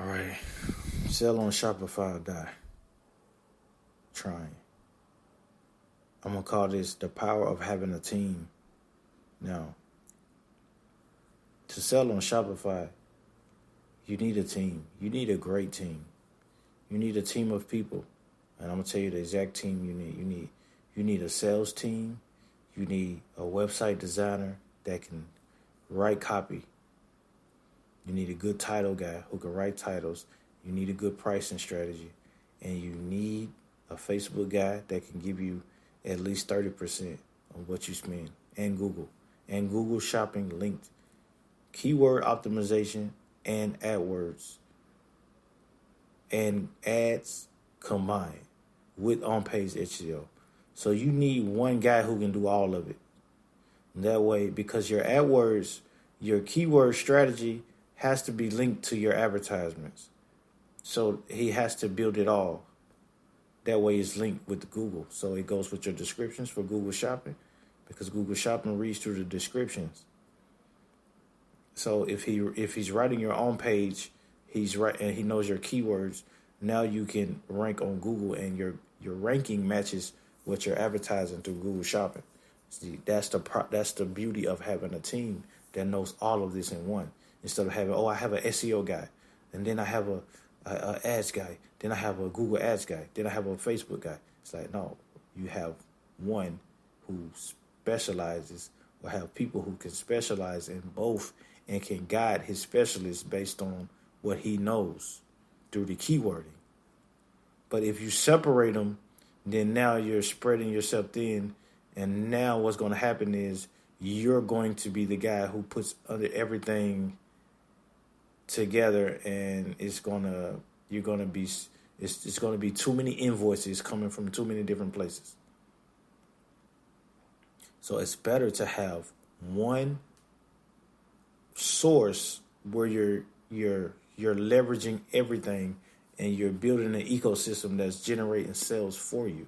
All right. Sell on Shopify or die. Trying. I'm going to call this the power of having a team. Now, to sell on Shopify, you need a team. You need a great team. You need a team of people. And I'm going to tell you the exact team you need. You need a sales team. You need a website designer that can write copy. You need a good title guy who can write titles. You need a good pricing strategy. And you need a Facebook guy that can give you at least 30% of what you spend. And Google. And Google Shopping linked. Keyword optimization and AdWords. And ads combined with on-page SEO. So you need one guy who can do all of it. That way, because your AdWords, your keyword strategy has to be linked to your advertisements. So he has to build it all. That way it's linked with Google. So it goes with your descriptions for Google Shopping, because Google Shopping reads through the descriptions. So if he's writing your own page, he's right, and he knows your keywords. Now you can rank on Google, and your ranking matches what you're advertising through Google Shopping. See, that's the beauty of having a team that knows all of this in one. Instead of having, I have an SEO guy, and then I have a ads guy, then I have a Google Ads guy, then I have a Facebook guy. It's like, no, you have one who specializes, or have people who can specialize in both and can guide his specialists based on what he knows through the keywording. But if you separate them, then now you're spreading yourself thin, and now what's going to happen is you're going to be the guy who puts everything together, and it's going to be too many invoices coming from too many different places. So it's better to have one source where you're leveraging everything, and you're building an ecosystem that's generating sales for you,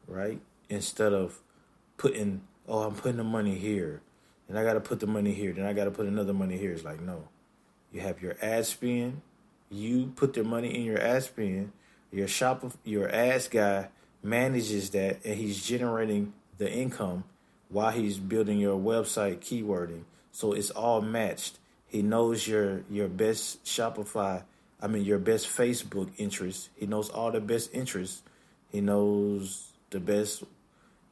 right? Instead of I'm putting the money here, and I got to put the money here, then I got to put another money here. It's like, no. You have your ad spend. You put the money in your ad spend. Your ads guy manages that, and he's generating the income while he's building your website keywording. So it's all matched. He knows your best your best Facebook interests. He knows all the best interests. He knows the best.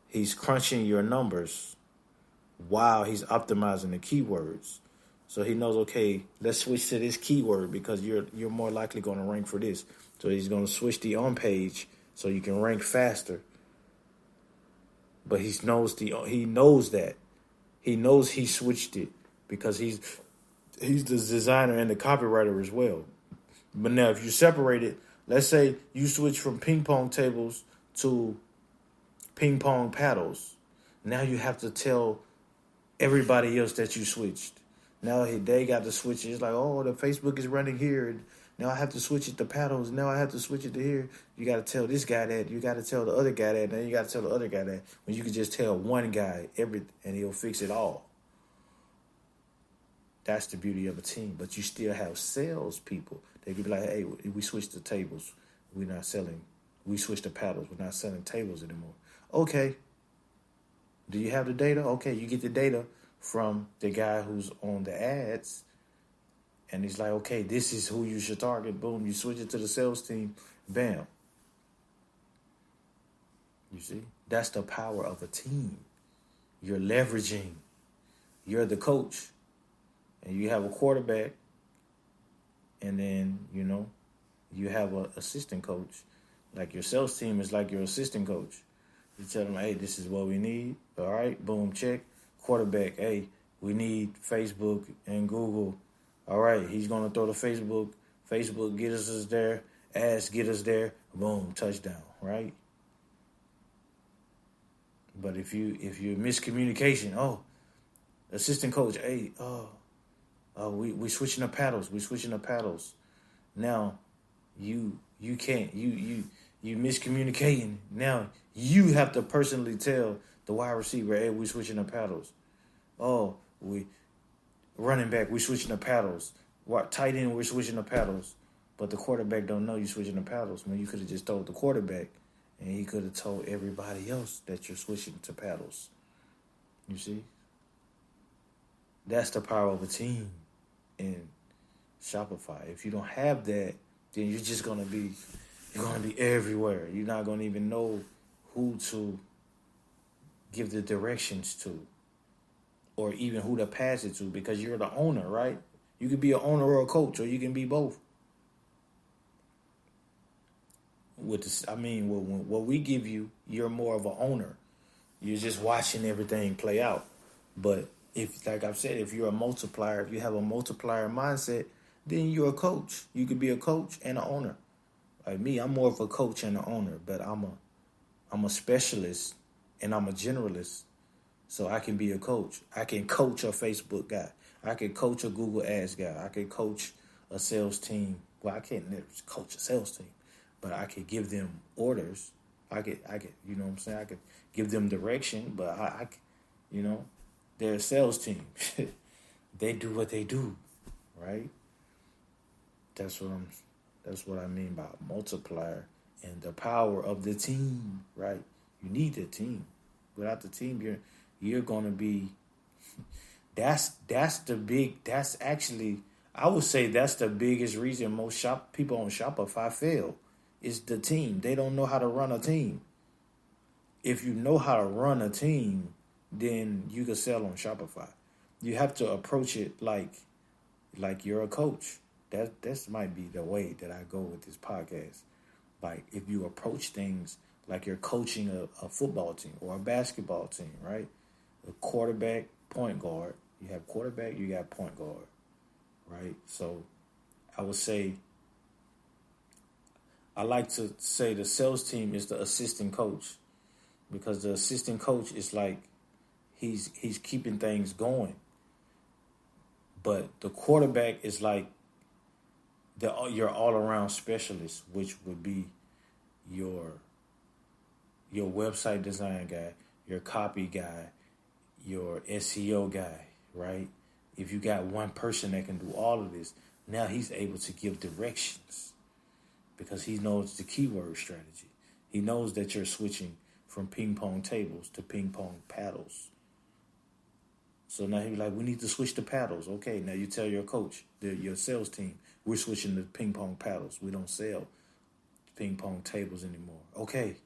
He's crunching your numbers while he's optimizing the keywords. So he knows, okay, let's switch to this keyword because you're more likely going to rank for this. So he's going to switch the on page so you can rank faster. But he knows that. He knows he switched it because he's the designer and the copywriter as well. But now if you separate it, let's say you switch from ping pong tables to ping pong paddles. Now you have to tell everybody else that you switched. Now they got to switch it. It's like, the Facebook is running here. Now I have to switch it to paddles. Now I have to switch it to here. You got to tell this guy that. You got to tell the other guy that. Then you got to tell the other guy that. When you can just tell one guy everything, and he'll fix it all. That's the beauty of a team. But you still have sales people. They could be like, hey, we switched the tables. We're not selling. We switched to paddles. We're not selling tables anymore. Okay. Do you have the data? Okay, you get the data from the guy who's on the ads. And he's like, okay, this is who you should target. Boom, you switch it to the sales team. Bam. You see? That's the power of a team. You're leveraging. You're the coach. And you have a quarterback. And then, you have an assistant coach. Like your sales team is like your assistant coach. You tell them, hey, this is what we need. All right, boom, check. Quarterback, hey, we need Facebook and Google. All right, he's going to throw the Facebook. Facebook get us there. Ads get us there. Boom, touchdown, right? But if you miscommunication, assistant coach, hey, we switching the paddles. We switching the paddles. Now, you miscommunicating. Now you have to personally tell the wide receiver, hey, we switching the paddles. We running back, we switching the paddles. Tight end, we're switching the paddles, but the quarterback don't know you're switching the paddles. Man, you could have just told the quarterback, and he could have told everybody else that you're switching to paddles. You see, that's the power of a team in Shopify. If you don't have that, then you're gonna be everywhere. You're not gonna even know who to give the directions to, or even who to pass it to, because you're the owner, right? You could be an owner or a coach, or you can be both. What we give you, you're more of an owner. You're just watching everything play out. But if, like I've said, if you're a multiplier, if you have a multiplier mindset, then you're a coach. You could be a coach and an owner. Like me, I'm more of a coach and an owner, but I'm a specialist and I'm a generalist. So I can be a coach. I can coach a Facebook guy. I can coach a Google Ads guy. I can coach a sales team. Well, I can't never coach a sales team, but I could give them orders. I could, you know what I'm saying? I could give them direction, but I they're a sales team. They do what they do, right? That's what I mean by multiplier and the power of the team, right? You need the team. Without the team, you're gonna be. That's actually, I would say that's the biggest reason most people on Shopify fail. Is the team. They don't know how to run a team. If you know how to run a team, then you can sell on Shopify. You have to approach it like you're a coach. That might be the way that I go with this podcast. Like, if you approach things like you're coaching a football team or a basketball team, right? A quarterback, point guard. You have quarterback, you got point guard, right? So I would say, I like to say the sales team is the assistant coach, because the assistant coach is like, he's keeping things going. But the quarterback is like your all-around specialist, which would be your website design guy, your copy guy, your SEO guy, right? If you got one person that can do all of this, now he's able to give directions because he knows the keyword strategy. He knows that you're switching from ping pong tables to ping pong paddles. So now he's like, we need to switch to paddles. Okay, now you tell your coach, your sales team, we're switching to ping pong paddles. We don't sell ping pong tables anymore. Okay,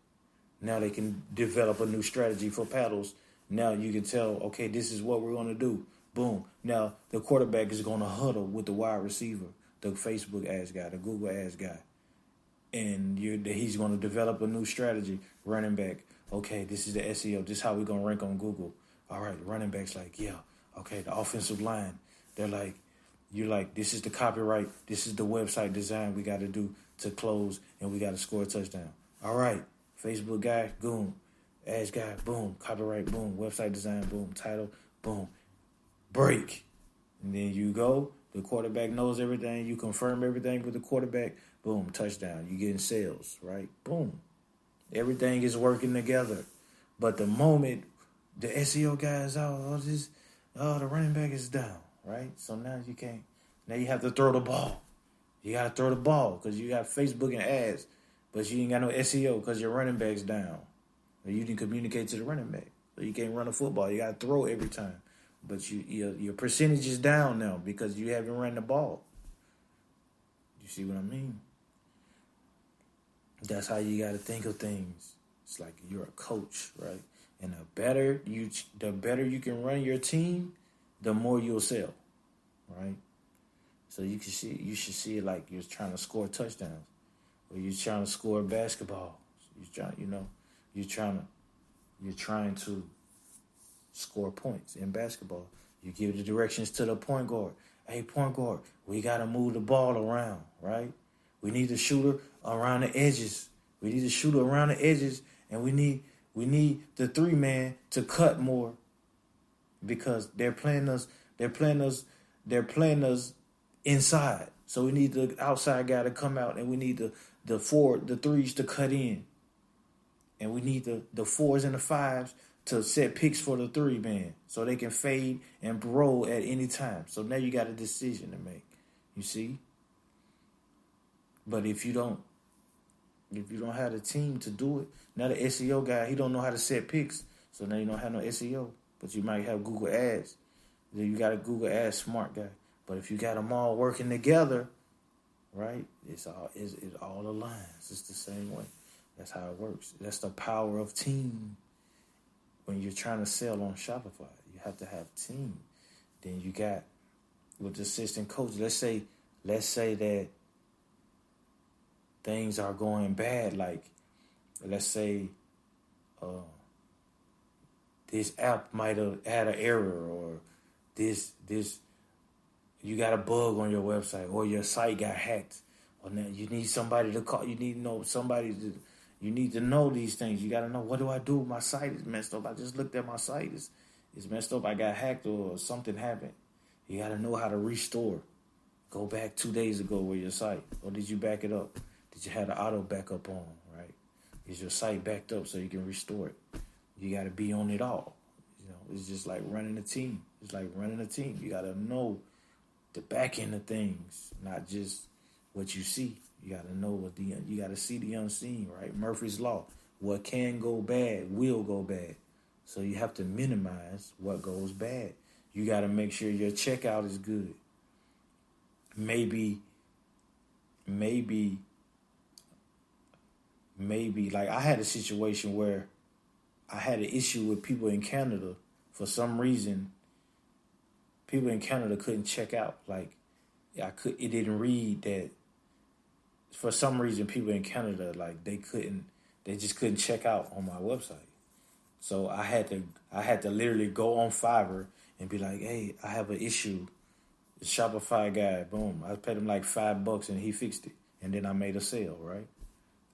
now they can develop a new strategy for paddles. Now you can tell, okay, this is what we're going to do. Boom. Now the quarterback is going to huddle with the wide receiver, the Facebook ads guy, the Google ads guy. And he's going to develop a new strategy. Running back, okay, this is the SEO. This is how we're going to rank on Google. All right, running back's like, yeah, okay, the offensive line. They're like, you're like, this is the copyright. This is the website design we got to do to close, and we got to score a touchdown. All right, Facebook guy, boom. Ads guy, boom. Copyright, boom. Website design, boom. Title, boom. Break. And then you go. The quarterback knows everything. You confirm everything with the quarterback. Boom, touchdown. You getting sales, right? Boom. Everything is working together. But the moment the SEO guy is out, the running back is down, right? So now you can't. Now you have to throw the ball. You got to throw the ball because you got Facebook and ads, but you ain't got no SEO because your running back's down. Or you didn't communicate to the running back. So you can't run a football. You got to throw every time. But your percentage is down now because you haven't run the ball. You see what I mean? That's how you got to think of things. It's like you're a coach, right? And the better you can run your team, the more you'll sell, right? So you should see it like you're trying to score touchdowns, or you're trying to score basketball. You're trying to score points in basketball. You give the directions to the point guard. Hey, point guard, we got to move the ball around, right? We need a shooter around the edges. We need a shooter around the edges, and we need the 3-man to cut more because they're playing us inside. So we need the outside guy to come out, and we need the 3s to cut in. And we need the 4s and the 5s to set picks for the 3-man so they can fade and roll at any time. So now you got a decision to make. You see? But if you don't have a team to do it, now the SEO guy, he don't know how to set picks. So now you don't have no SEO. But you might have Google Ads. Then you got a Google Ads smart guy. But if you got them all working together, right, it all aligns. It's the same way. That's how it works. That's the power of team. When you're trying to sell on Shopify, you have to have team. Then you got with the assistant coach. Let's say that things are going bad. Like, let's say this app might have had an error, or this you got a bug on your website, or your site got hacked, or now you need somebody to call. You need to know somebody to. You need to know these things. You got to know, what do I do? My site is messed up. I just looked at my site. It's messed up. I got hacked or something happened. You got to know how to restore. Go back 2 days ago with your site. Or did you back it up? Did you have the auto backup on, right? Is your site backed up so you can restore it? You got to be on it all. You know, it's just like running a team. It's like running a team. You got to know the back end of things, not just what you see. You got to know you got to see the unseen, right? Murphy's Law. What can go bad will go bad. So you have to minimize what goes bad. You got to make sure your checkout is good. Maybe, like I had a situation where I had an issue with people in Canada. For some reason, people in Canada couldn't check out. Like, it didn't read that. For some reason, people in Canada, like, they just couldn't check out on my website. So I had to literally go on Fiverr and be like, hey, I have an issue. The Shopify guy, boom, I paid him like $5 and he fixed it. And then I made a sale, right?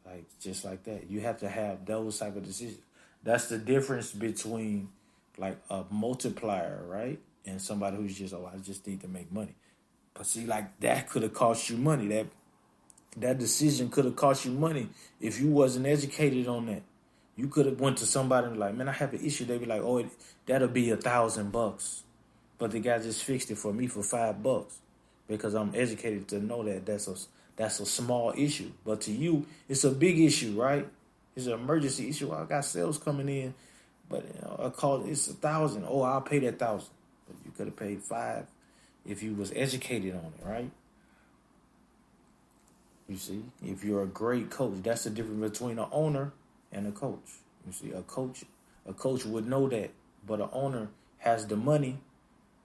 Like, just like that. You have to have those type of decisions. That's the difference between like a multiplier, right? And somebody who's just, I just need to make money. But see, like, that could have cost you money. That decision could have cost you money if you wasn't educated on that. You could have went to somebody and like, man, I have an issue. They'd be like, oh, that'll be $1,000. But the guy just fixed it for me for $5 because I'm educated to know that that's a small issue. But to you, it's a big issue, right? It's an emergency issue. I got sales coming in, but I call it's $1,000. Oh, I'll pay that $1,000. But you could have paid $5 if you was educated on it, right? You see, if you're a great coach, that's the difference between an owner and a coach. You see, a coach would know that, but an owner has the money,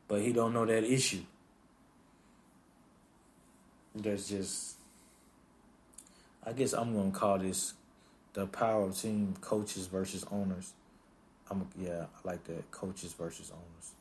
but he don't know that issue. That's just, I guess I'm gonna call this the power of team, coaches versus owners. I like that, coaches versus owners.